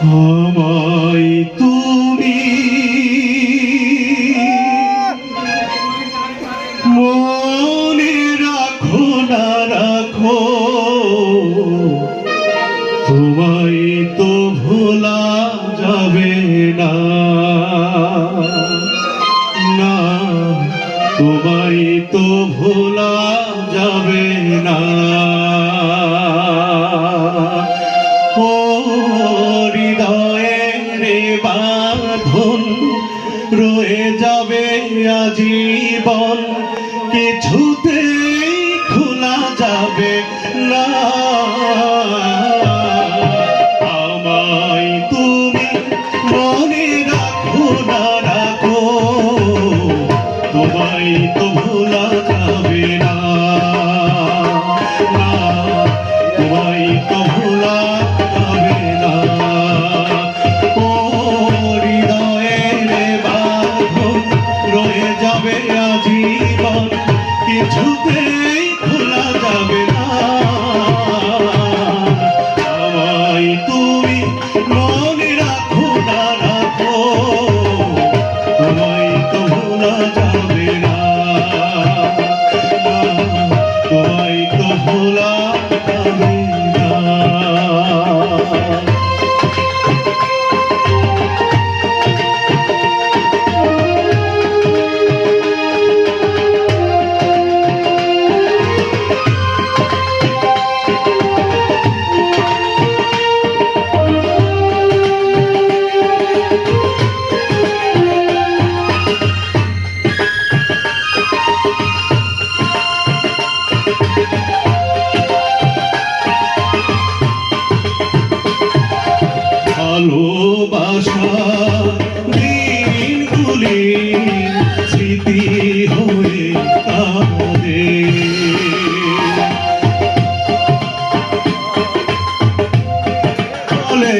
আমায় তুমি মনে রাখো না রাখো, তোমায় তো ভোলা যাবে না, না তোমায় তো ভোলা যাবে না। ও হৃদয়ের বাঁধন রয়ে যাবে আজীবন, কিছুতেই খোলা যাবে না। আমায় তুমি মনে রাখো না রাখো, তোমায় তো ভোলা যাবে না, না তোমায় তো ভোলা যাবে না। ও হৃদয়ের বাঁধন রয়ে যাবে আজীবন, কিছুতেই ভোলা যাবে না। আমায় তুমি মনে রাখো না রাখো, তোমায় তো ভোলা যাবে না, তোমায় তো ভোলা যাবে না। ভালোবাসা দিনগুলি স্মৃতি হয়ে কাঁদে, বলে